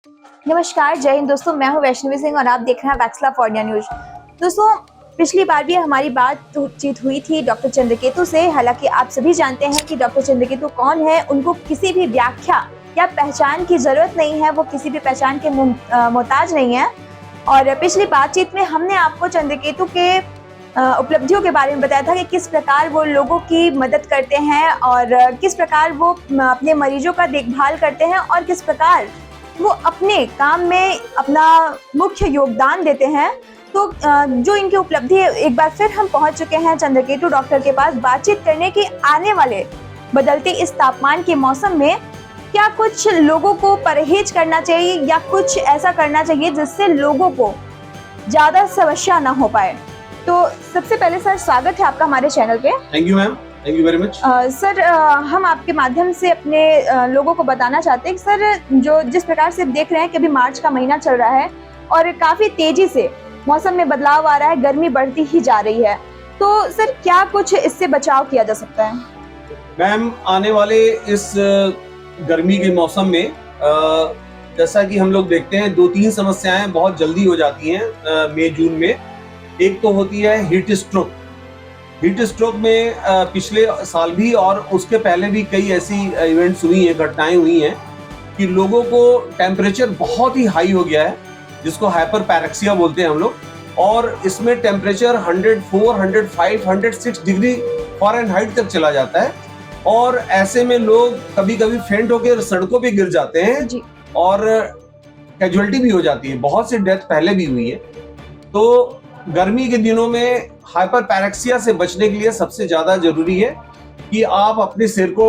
नमस्कार, जय हिंद दोस्तों। मैं हूं वैष्णवी सिंह और आप देख रहे हैं वैक्सला फॉर इंडिया न्यूज। दोस्तों, पिछली बार भी हमारी बातचीत हुई थी डॉक्टर चंद्रकेतु से। हालांकि आप सभी जानते हैं कि डॉक्टर चंद्रकेतु कौन है, उनको किसी भी व्याख्या या पहचान की जरूरत नहीं है, वो किसी भी पहचान के मोहताज नहीं है। और पिछली बातचीत में हमने आपको चंद्रकेतु के उपलब्धियों के बारे में बताया था कि किस प्रकार वो लोगों की मदद करते हैं और किस प्रकार वो अपने मरीजों का देखभाल करते हैं और किस प्रकार वो अपने काम में अपना मुख्य योगदान देते हैं। तो जो इनकी उपलब्धि है, एक बार फिर हम पहुंच चुके हैं चंद्रकेतु डॉक्टर के पास बातचीत करने की। आने वाले बदलते इस तापमान के मौसम में क्या कुछ लोगों को परहेज करना चाहिए या कुछ ऐसा करना चाहिए जिससे लोगों को ज्यादा समस्या ना हो पाए। तो सबसे पहले सर, स्वागत है आपका हमारे चैनल पे। Thank you ma'am, thank you very much. Sir, हम आपके माध्यम से अपने लोगों को बताना चाहते हैं कि सर, जो जिस प्रकार से देख रहे हैं कि अभी मार्च का महीना चल रहा है और काफी तेजी से मौसम में बदलाव आ रहा है, गर्मी बढ़ती ही जा रही है। तो सर, क्या कुछ इससे बचाव किया जा सकता है? मैम, आने वाले इस गर्मी के मौसम में जैसा कि हम लोग देखते हैं, 2-3 समस्याएं बहुत जल्दी हो जाती हैं मई जून में। एक तो होती है हीट स्ट्रोक। हीट स्ट्रोक में पिछले साल भी और उसके पहले भी कई ऐसी इवेंट्स हुई हैं, घटनाएं हुई हैं कि लोगों को टेम्परेचर बहुत ही हाई हो गया है, जिसको हाइपर पैरेक्सिया बोलते हैं हम लोग। और इसमें टेम्परेचर 104, 105, 106 डिग्री फ़ारेनहाइट तक चला जाता है और ऐसे में लोग कभी कभी फेंट होकर सड़कों पे गिर जाते हैं जी। और कैजुअलिटी भी हो जाती है। बहुत सी डेथ पहले भी हुई है। तो गर्मी के दिनों में हाइपर पैरेक्सिया से बचने के लिए सबसे ज्यादा जरूरी है कि आप अपने सिर को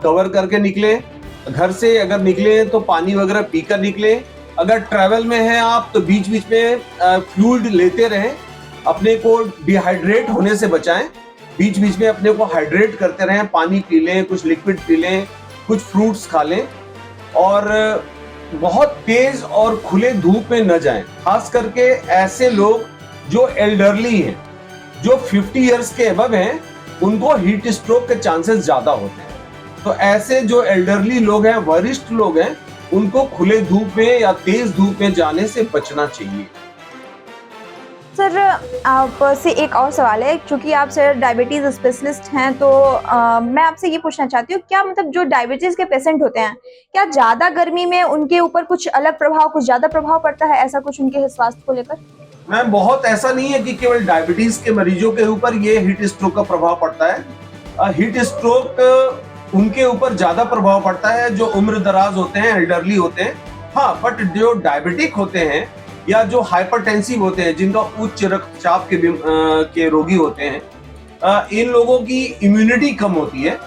कवर करके निकलें। घर से अगर निकले तो पानी वगैरह पीकर निकलें। अगर ट्रैवल में हैं आप तो बीच बीच में फ्लूइड लेते रहें, अपने को डिहाइड्रेट होने से बचाएं। बीच बीच में अपने को हाइड्रेट करते रहें, पानी पी लें, कुछ लिक्विड पी लें, कुछ फ्रूट्स खा लें और बहुत तेज और खुले धूप में न जाएं। खास करके ऐसे लोग जो एल्डरली हैं, जो 50 इयर्स के अबव हैं, उनको हीट स्ट्रोक के चांसेस ज्यादा होते हैं। तो ऐसे जो एल्डरली लोग हैं, वरिष्ठ लोग हैं, उनको खुले धूप में या तेज धूप में जाने से बचना चाहिए। सर, आपसे एक और सवाल है, क्योंकि आप सर डायबिटीज स्पेशलिस्ट हैं, तो मैं आपसे ये पूछना चाहती हूँ, क्या मतलब जो डायबिटीज के पेशेंट होते हैं, क्या ज्यादा गर्मी में उनके ऊपर कुछ अलग प्रभाव, कुछ ज्यादा प्रभाव पड़ता है, ऐसा कुछ उनके स्वास्थ्य को लेकर? मैम, बहुत ऐसा नहीं है कि केवल डायबिटीज के मरीजों के ऊपर ये हीट स्ट्रोक का प्रभाव पड़ता है। हीट स्ट्रोक उनके ऊपर ज्यादा प्रभाव पड़ता है जो उम्र दराज होते हैं, एल्डरली होते हैं। हाँ, बट जो डायबिटिक होते हैं या जो हाइपरटेंसिव होते हैं, जिनका उच्च रक्तचाप के रोगी होते हैं, इन लोगों की इम्यूनिटी कम होती है,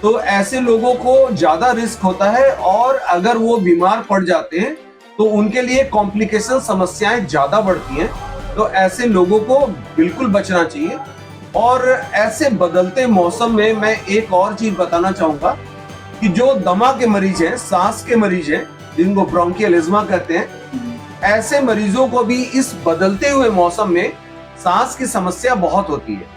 तो ऐसे लोगों को ज्यादा रिस्क होता है और अगर वो बीमार पड़ जाते हैं तो उनके लिए कॉम्प्लिकेशन, समस्याएं ज्यादा बढ़ती हैं। तो ऐसे लोगों को बिल्कुल बचना चाहिए। और ऐसे बदलते मौसम में मैं एक और चीज बताना चाहूंगा कि जो दमा के मरीज हैं, सांस के मरीज हैं, जिनको ब्रोंकियल एस्मा कहते हैं, ऐसे मरीजों को भी इस बदलते हुए मौसम में सांस की समस्या बहुत होती है।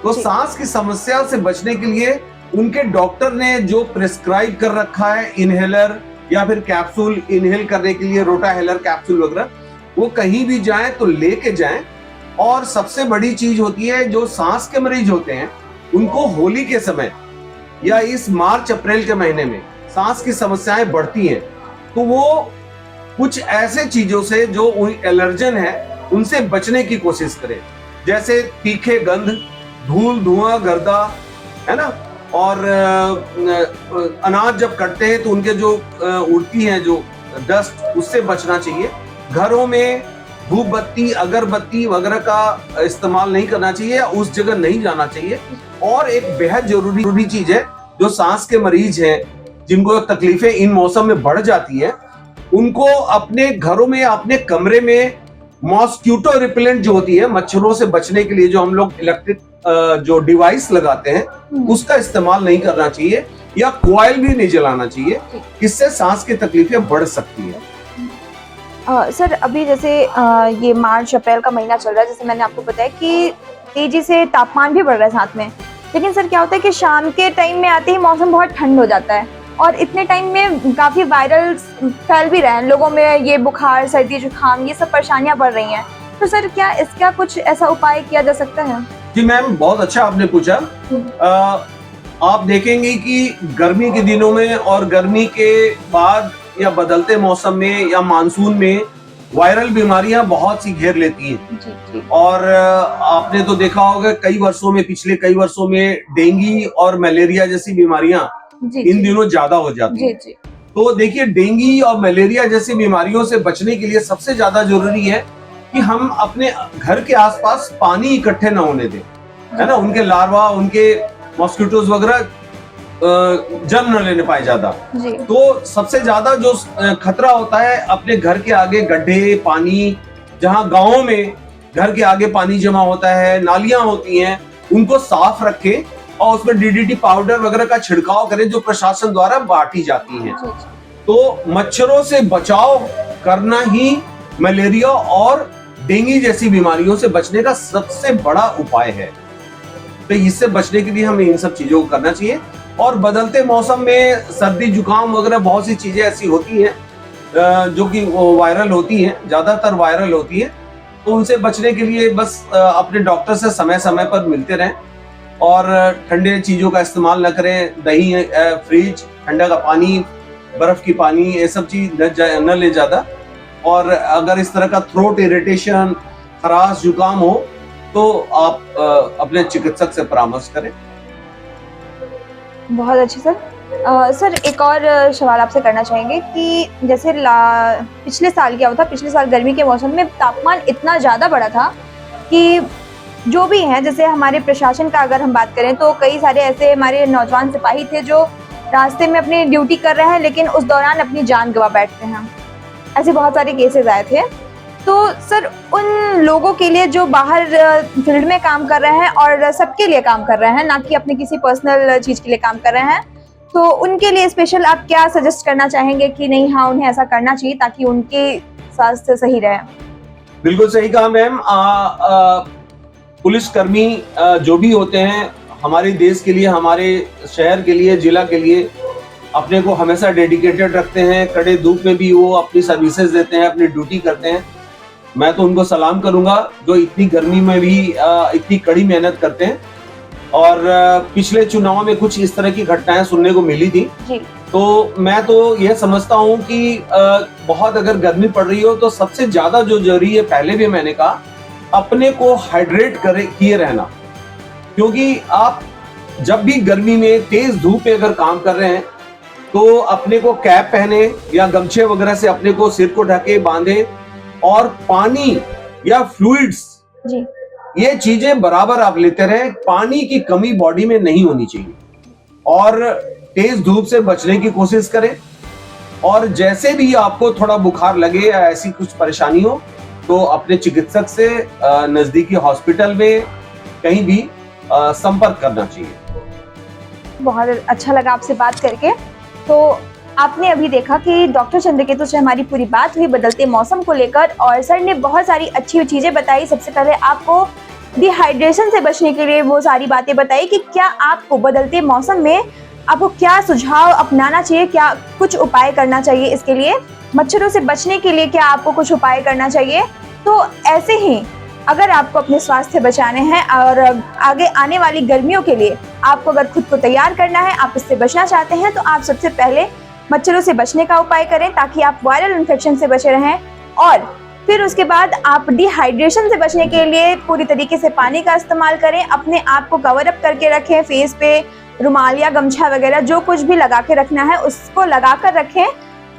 तो सांस की समस्या से बचने के लिए उनके डॉक्टर ने जो प्रिस्क्राइब कर रखा है, इनहेलर या फिर कैप्सूल इनहेल करने के लिए, रोटाहेलर कैप्सूल वगैरह, वो कहीं भी जाएं तो लेके जाएं। और सबसे बड़ी चीज होती है, जो सांस के मरीज होते हैं, उनको होली के समय या इस मार्च अप्रैल के महीने में सांस की समस्याएं बढ़ती हैं। तो वो कुछ ऐसे चीजों से जो एलर्जन है, उनसे बचने की कोशिश करें, जैसे तीखे गंध, धूल, धुआं, गर्दा, है ना। और अनाज जब कटते हैं तो उनके जो उड़ती है जो डस्ट, उससे बचना चाहिए। घरों में धूप बत्ती, अगरबत्ती वगैरह का इस्तेमाल नहीं करना चाहिए, उस जगह नहीं जाना चाहिए। और एक बेहद जरूरी चीज है, जो सांस के मरीज हैं, जिनको तकलीफें इन मौसम में बढ़ जाती है, उनको अपने घरों में, अपने कमरे में मॉस्किटो रिपेलेंट जो होती है, मच्छरों से बचने के लिए जो हम लोग इलेक्ट्रिक जो डिवाइस लगाते हैं, उसका इस्तेमाल नहीं करना चाहिए या कॉइल भी नहीं जलाना चाहिए। इससे सांस की तकलीफें बढ़ सकती है। सर, अभी जैसे ये मार्च अप्रैल का महीना चल रहा है, जैसे मैंने आपको बताया कि तेजी से तापमान भी बढ़ रहा है साथ में, लेकिन सर क्या होता है कि शाम के टाइम में आते ही मौसम बहुत ठंड हो जाता है। और इतने टाइम में काफ़ी वायरल फैल भी रहे हैं लोगों में, ये बुखार, सर्दी, जुकाम, ये सब परेशानियां बढ़ रही हैं। तो सर क्या इसका कुछ ऐसा उपाय किया जा सकता है? जी मैम, बहुत अच्छा आपने पूछा। आप देखेंगे कि गर्मी के दिनों में और गर्मी के बाद या बदलते मौसम में या मानसून में वायरल बीमारियां बहुत सी घेर लेती हैं। जी जी। और आपने तो देखा होगा पिछले कई वर्षों में डेंगू और मलेरिया जैसी बीमारियां जी इन जी। दिनों ज्यादा हो जाती जी हैं। जी। तो देखिए, डेंगू और मलेरिया जैसी बीमारियों से बचने के लिए सबसे ज्यादा जरूरी है कि हम अपने घर के आसपास पानी इकट्ठे न होने दें, है ना। उनके लार्वा, उनके मॉस्किटोज वगैरह जन्म न लेने पाए ज्यादा। जी। तो सबसे ज्यादा जो खतरा होता है, अपने घर के आगे गड्ढे, पानी, जहां गांवों में घर के आगे पानी जमा होता है, नालियां होती हैं, उनको साफ रखें और उसमें डीडीटी पाउडर वगैरह का छिड़काव करें जो प्रशासन द्वारा बांटी जाती है। जी जी। तो मच्छरों से बचाव करना ही मलेरिया और डेंगू जैसी बीमारियों से बचने का सबसे बड़ा उपाय है। तो इससे बचने के लिए हमें इन सब चीजों को करना चाहिए। और बदलते मौसम में सर्दी, जुकाम वगैरह बहुत सी चीजें ऐसी होती हैं जो कि वायरल होती हैं, ज्यादातर वायरल होती है। तो उनसे बचने के लिए बस अपने डॉक्टर से समय समय पर मिलते रहें और ठंडे चीजों का इस्तेमाल न करें। दही, फ्रिज, ठंडा का पानी, बर्फ की पानी, ये सब चीज न ले ज्यादा। और अगर इस तरह का थ्रोट इरिटेशन, खराश, जुकाम हो तो आप अपने चिकित्सक से परामर्श करें। बहुत अच्छे सर। सर एक और सवाल आपसे करना चाहेंगे कि जैसे पिछले साल क्या हुआ था, पिछले साल गर्मी के मौसम में तापमान इतना ज़्यादा बढ़ा था कि जो भी हैं, जैसे हमारे प्रशासन का अगर हम बात करें तो कई सारे ऐसे हमारे नौजवान सिपाही थे जो रास्ते में अपनी ड्यूटी कर रहे हैं लेकिन उस दौरान अपनी जान गंवा बैठते हैं। ऐसे बहुत सारे केसेस आए थे। तो सर उन लोगों के लिए जो बाहर फील्ड में काम कर रहे हैं और सबके लिए काम कर रहे हैं, ना कि अपने किसी पर्सनल चीज़ के लिए काम कर रहे हैं, तो उनके लिए स्पेशल आप क्या सजेस्ट करना चाहेंगे कि नहीं, हाँ उन्हें ऐसा करना चाहिए ताकि उनके स्वास्थ्य सही रहे? बिल्कुल सही कहा मैम। पुलिसकर्मी जो भी होते हैं हमारे देश के लिए, हमारे शहर के लिए, जिला के लिए अपने को हमेशा डेडिकेटेड रखते हैं। कड़े धूप में भी वो अपनी सर्विसेज देते हैं, अपनी ड्यूटी करते हैं। मैं तो उनको सलाम करूंगा जो इतनी गर्मी में भी इतनी कड़ी मेहनत करते हैं। और पिछले चुनाव में कुछ इस तरह की घटनाएं सुनने को मिली थी। जी। तो मैं तो यह समझता हूं कि बहुत अगर गर्मी पड़ रही हो तो सबसे ज्यादा जो जरूरी है, पहले भी मैंने कहा, अपने को हाइड्रेट किए रहना। क्योंकि आप जब भी गर्मी में तेज धूप में अगर काम कर रहे हैं तो अपने को कैप पहने या गमछे वगैरह से अपने को सिर को ढके, बांधे, और पानी या फ्लूइड्स, जी, ये चीजें बराबर आप लेते रहे। पानी की कमी बॉडी में नहीं होनी चाहिए और तेज धूप से बचने की कोशिश करें। और जैसे भी आपको थोड़ा बुखार लगे या ऐसी कुछ परेशानी हो तो अपने चिकित्सक से नजदीकी हॉस्पिटल में कहीं भी संपर्क करना चाहिए। बहुत अच्छा लगा आपसे बात करके। तो आपने अभी देखा कि डॉक्टर चंद्रकेतु से हमारी पूरी बात हुई बदलते मौसम को लेकर, और सर ने बहुत सारी अच्छी चीज़ें बताई। सबसे पहले आपको डिहाइड्रेशन से बचने के लिए वो सारी बातें बताई कि क्या आपको बदलते मौसम में आपको क्या सुझाव अपनाना चाहिए, क्या कुछ उपाय करना चाहिए इसके लिए, मच्छरों से बचने के लिए क्या आपको कुछ उपाय करना चाहिए। तो ऐसे ही अगर आपको अपने स्वास्थ्य बचाने हैं और आगे आने वाली गर्मियों के लिए आपको अगर खुद को तैयार करना है, आप इससे बचना चाहते हैं, तो आप सबसे पहले मच्छरों से बचने का उपाय करें ताकि आप वायरल इन्फेक्शन से बचे रहें। और फिर उसके बाद आप डिहाइड्रेशन से बचने के लिए पूरी तरीके से पानी का इस्तेमाल करें। अपने आप को कवर अप करके रखें, फेस पे रुमाल या गमछा वगैरह जो कुछ भी लगा के रखना है उसको लगा कर रखें,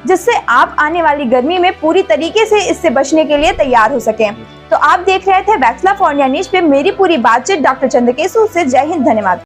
जिससे आप आने वाली गर्मी में पूरी तरीके से इससे बचने के लिए तैयार हो सकें। तो आप देख रहे थे वैक्सला फॉर इंडिया न्यूज़ पे मेरी पूरी बातचीत डॉक्टर चंद्रकेतु से। जय हिंद, धन्यवाद।